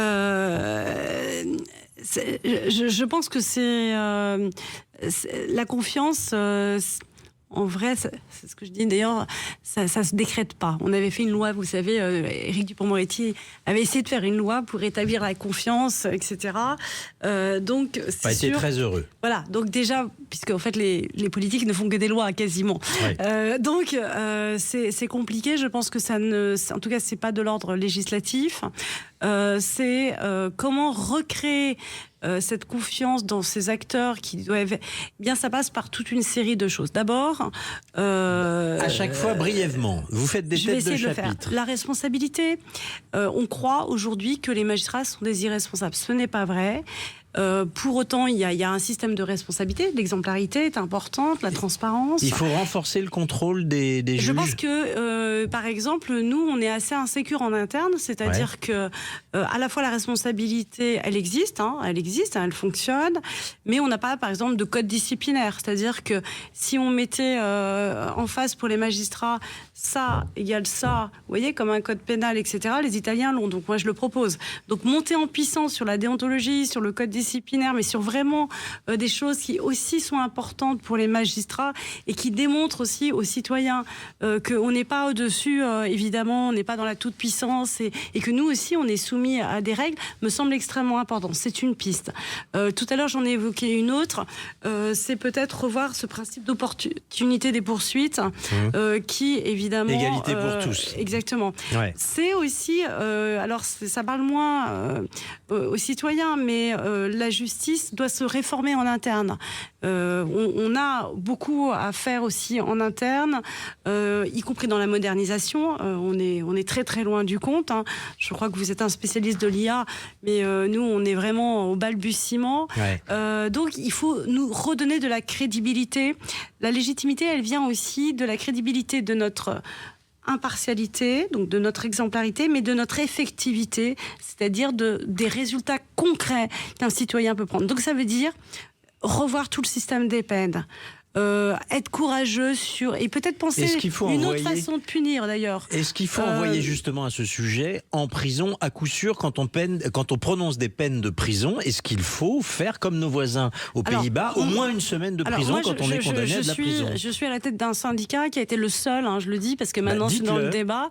pense que c'est la confiance. En vrai, c'est ce que je dis d'ailleurs, ça se décrète pas. On avait fait une loi, vous savez, Éric Dupond-Moretti avait essayé de faire une loi pour établir la confiance, etc. Donc, c'est Pas été sûr. très heureux. Voilà, donc déjà, puisque en fait les politiques ne font que des lois quasiment. Ouais. Donc c'est compliqué. Je pense que en tout cas, c'est pas de l'ordre législatif. C'est comment recréer cette confiance dans ces acteurs qui doivent. Bien, ça passe par toute une série de choses. D'abord, À chaque fois, brièvement, vous faites des je vais têtes de essayer de le faire. chapitre. La responsabilité, on croit aujourd'hui que les magistrats sont des irresponsables. Ce n'est pas vrai. Pour autant, il y a un système de responsabilité. L'exemplarité est importante, la transparence. Il faut renforcer le contrôle des juges. Je pense que, par exemple, nous, on est assez insécure en interne, c'est-à-dire que à la fois la responsabilité, elle existe, elle fonctionne, mais on n'a pas, par exemple, de code disciplinaire. C'est-à-dire que si on mettait en face pour les magistrats ça égale ça, vous voyez, comme un code pénal, etc., les Italiens l'ont, donc moi je le propose. Donc monter en puissance sur la déontologie, sur le code disciplinaire, mais sur vraiment des choses qui aussi sont importantes pour les magistrats et qui démontrent aussi aux citoyens qu'on n'est pas au-dessus, évidemment, on n'est pas dans la toute-puissance et que nous aussi on est soumis à des règles, me semble extrêmement important. C'est une piste. Tout à l'heure j'en ai évoqué une autre, c'est peut-être revoir ce principe d'opportunité des poursuites qui évidemment... Égalité pour tous. Exactement. Ouais. C'est aussi, alors ça parle moins aux citoyens, mais la justice doit se réformer en interne. On a beaucoup à faire aussi en interne, y compris dans la modernisation. On est très très loin du compte. Je crois que vous êtes un spécialiste de l'IA, mais nous on est vraiment au balbutiement. Ouais. Donc il faut nous redonner de la crédibilité. La légitimité, elle vient aussi de la crédibilité de notre impartialité, donc de notre exemplarité, mais de notre effectivité, c'est-à-dire des résultats concrets qu'un citoyen peut prendre. Donc ça veut dire revoir tout le système des peines, être courageux et peut-être penser une autre façon de punir d'ailleurs. Est-ce qu'il faut envoyer justement à ce sujet en prison à coup sûr quand on prononce des peines de prison? Est-ce qu'il faut faire comme nos voisins aux Pays-Bas, au moins une semaine de prison quand on est condamné à de la prison? Je suis à la tête d'un syndicat qui a été le seul, je le dis parce que maintenant c'est dans le débat,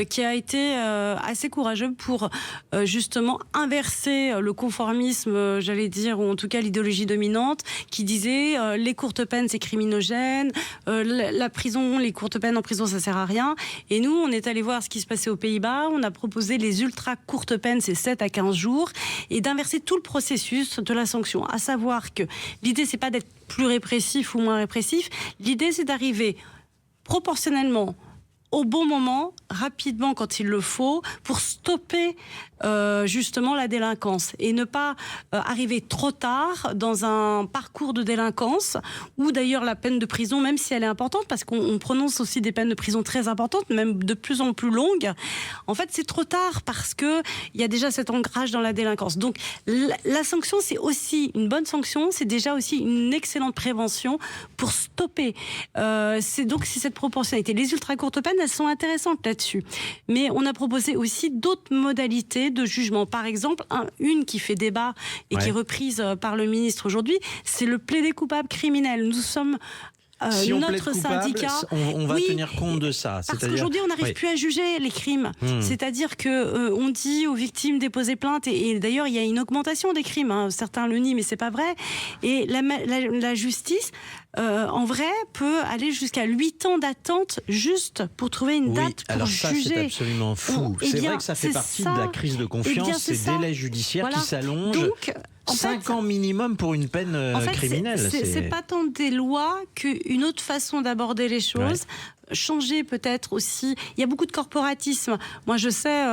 qui a été assez courageux pour justement inverser le conformisme, j'allais dire, ou en tout cas l'idéologie dominante, qui disait les courtes peines c'est criminogène, la prison, les courtes peines en prison, ça sert à rien. Et nous, on est allé voir ce qui se passait aux Pays-Bas. On a proposé les ultra courtes peines, c'est 7 à 15 jours, et d'inverser tout le processus de la sanction. À savoir que l'idée, c'est pas d'être plus répressif ou moins répressif. L'idée, c'est d'arriver proportionnellement au bon moment, rapidement quand il le faut, pour stopper justement la délinquance et ne pas arriver trop tard dans un parcours de délinquance où d'ailleurs la peine de prison, même si elle est importante, parce qu'on prononce aussi des peines de prison très importantes, même de plus en plus longues, en fait c'est trop tard parce qu'il y a déjà cet ancrage dans la délinquance. Donc la sanction, c'est aussi une bonne sanction, c'est déjà aussi une excellente prévention pour stopper. C'est cette proportionnalité. Les ultra courtes peines, elles sont intéressantes là-dessus. Mais on a proposé aussi d'autres modalités de jugement. Par exemple, une qui fait débat et qui est reprise par le ministre aujourd'hui, c'est le plaidé coupable criminel. Nous sommes si on notre plaide coupable, syndicat, on va tenir compte de ça. Parce qu'aujourd'hui, on n'arrive plus à juger les crimes. C'est-à-dire que on dit aux victimes déposer plainte, et d'ailleurs, il y a une augmentation des crimes. Hein. Certains le nient, mais c'est pas vrai. Et la justice, en vrai, peut aller jusqu'à 8 ans d'attente juste pour trouver une date pour juger. Alors ça, c'est absolument fou. C'est vrai que ça fait partie de la crise de confiance, ces délais judiciaires qui s'allongent. Donc, 5 ans minimum pour une peine criminelle. C'est pas tant des lois qu'une autre façon d'aborder les choses. Changer peut-être aussi. Il y a beaucoup de corporatisme. Moi, je sais,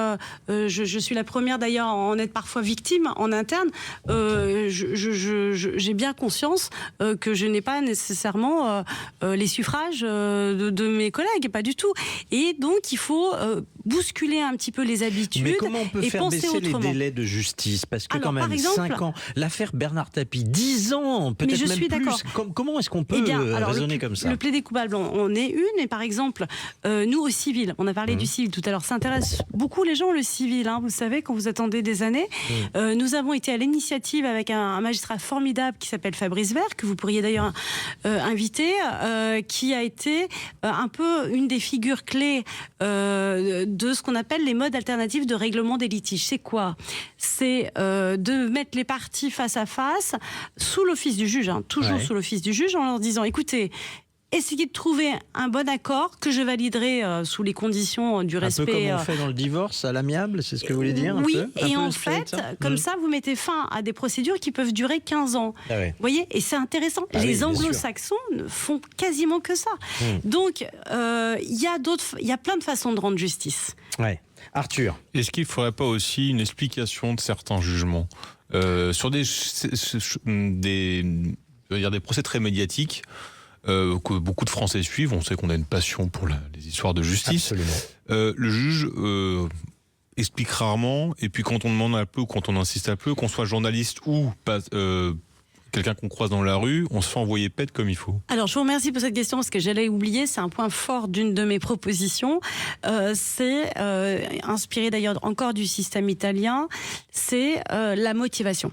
je suis la première d'ailleurs à en être parfois victime en interne. J'ai bien conscience que je n'ai pas nécessairement les suffrages de mes collègues, pas du tout. Et donc, il faut bousculer un petit peu les habitudes. Mais comment on peut faire baisser autrement les délais de justice? Parce que quand même, par exemple, 5 ans, l'affaire Bernard Tapie, 10 ans, peut-être même plus. D'accord. Comment est-ce qu'on peut raisonner comme ça? Le plaidé coupable, on est une, et par exemple, nous au civil, on a parlé du civil tout à l'heure, ça intéresse beaucoup les gens le civil, hein, vous savez, quand vous attendez des années. Nous avons été à l'initiative avec un magistrat formidable qui s'appelle Fabrice Vert, que vous pourriez d'ailleurs inviter, qui a été un peu une des figures clés de ce qu'on appelle les modes alternatifs de règlement des litiges. C'est quoi? C'est de mettre les parties face à face, sous l'office du juge, hein, toujours sous l'office du juge, en leur disant, écoutez, essayez de trouver un bon accord que je validerai sous les conditions du respect. Un peu comme on fait dans le divorce, à l'amiable, c'est ce que vous voulez dire? Oui, et en fait, comme ça, vous mettez fin à des procédures qui peuvent durer 15 ans. Vous voyez, et c'est intéressant. Les anglo-saxons ne font quasiment que ça. Donc, il y a plein de façons de rendre justice. Ouais. Arthur. Est-ce qu'il ne faudrait pas aussi une explication de certains jugements sur des procès très médiatiques que beaucoup de Français suivent? On sait qu'on a une passion pour les histoires de justice. Absolument. Le juge explique rarement, et puis quand on demande un peu, quand on insiste un peu, qu'on soit journaliste ou pas, quelqu'un qu'on croise dans la rue, on se fait envoyer pète comme il faut. Alors, je vous remercie pour cette question, parce que j'allais oublier, c'est un point fort d'une de mes propositions. C'est inspiré d'ailleurs encore du système italien, c'est la motivation.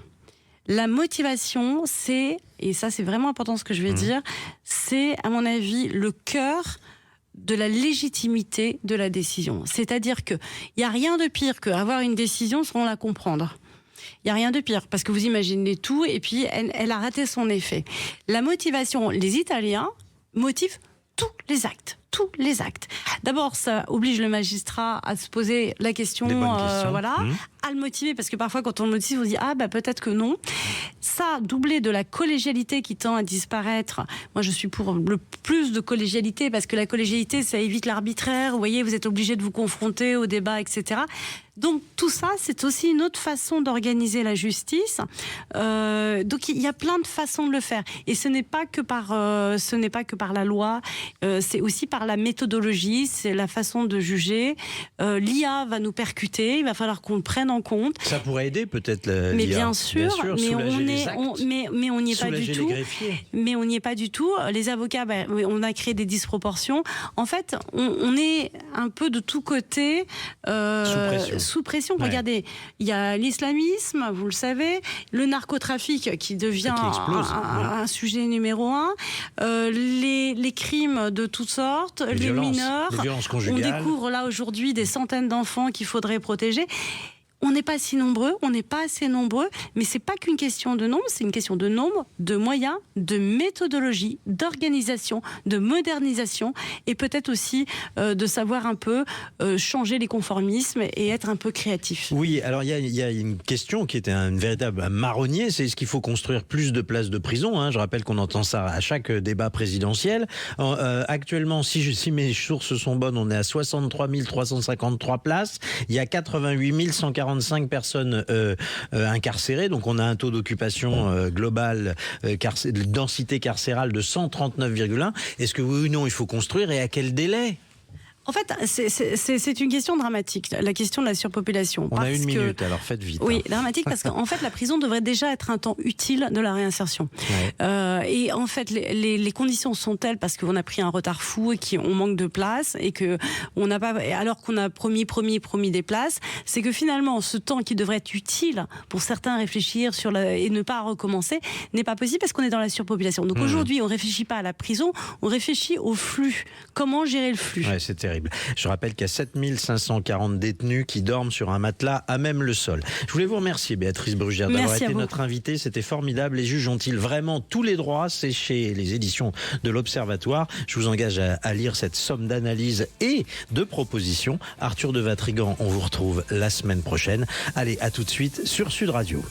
La motivation, c'est, et ça c'est vraiment important ce que je vais dire, c'est à mon avis le cœur de la légitimité de la décision. C'est-à-dire qu'il n'y a rien de pire qu'avoir une décision sans la comprendre. Il n'y a rien de pire, parce que vous imaginez tout, et puis elle a raté son effet. La motivation, les Italiens motivent tous les actes. Tous les actes. D'abord, ça oblige le magistrat à se poser la question, à le motiver, parce que parfois, quand on le motive, on se dit peut-être que non. Ça, doublé de la collégialité qui tend à disparaître. Moi, je suis pour le plus de collégialité, parce que la collégialité, ça évite l'arbitraire. Vous voyez, vous êtes obligé de vous confronter au débat, etc. Donc tout ça, c'est aussi une autre façon d'organiser la justice. Donc il y a plein de façons de le faire, et ce n'est pas que par la loi, c'est aussi par la méthodologie, c'est la façon de juger. L'IA va nous percuter, il va falloir qu'on le prenne en compte. Ça pourrait aider peut-être l'IA. Mais bien sûr, mais on n'y est pas du tout. Mais on n'y est pas du tout. Les avocats, on a créé des disproportions. En fait, on est un peu de tous côtés sous pression. Regardez, il y a l'islamisme, vous le savez, le narcotrafic qui devient un sujet numéro 1, les crimes de toutes sortes, les mineurs. Les violences conjugales. On découvre là aujourd'hui des centaines d'enfants qu'il faudrait protéger. on n'est pas si nombreux, on n'est pas assez nombreux, mais c'est pas qu'une question de nombre, c'est une question de nombre, de moyens, de méthodologie, d'organisation, de modernisation, et peut-être aussi de savoir un peu changer les conformismes et être un peu créatif. Oui, alors il y a une question qui était un véritable marronnier, c'est est-ce qu'il faut construire plus de places de prison, hein. Je rappelle qu'on entend ça à chaque débat présidentiel. Actuellement, si mes sources sont bonnes, on est à 63 353 places. Il y a 88 145 personnes incarcérées, donc on a un taux d'occupation global, densité carcérale de 139,1. Est-ce que oui ou non il faut construire et à quel délai ? En fait, c'est une question dramatique, la question de la surpopulation. On a une minute, alors faites vite. Oui, dramatique parce qu'en fait, la prison devrait déjà être un temps utile de la réinsertion. Ouais. Et en fait, les conditions sont telles parce qu'on a pris un retard fou et qu'on manque de place et que on n'a pas, alors qu'on a promis des places, c'est que finalement, ce temps qui devrait être utile pour certains réfléchir et ne pas recommencer n'est pas possible parce qu'on est dans la surpopulation. Donc aujourd'hui, on réfléchit pas à la prison, on réfléchit au flux. Comment gérer le flux ? Ouais, c'est terrible. Je rappelle qu'il y a 7540 détenus qui dorment sur un matelas à même le sol. Je voulais vous remercier, Béatrice Brugère, d'avoir été notre invitée. C'était formidable. Les juges ont-ils vraiment tous les droits ? C'est chez les éditions de l'Observatoire. Je vous engage à lire cette somme d'analyses et de propositions. Arthur de Vatrigan, on vous retrouve la semaine prochaine. Allez, à tout de suite sur Sud Radio.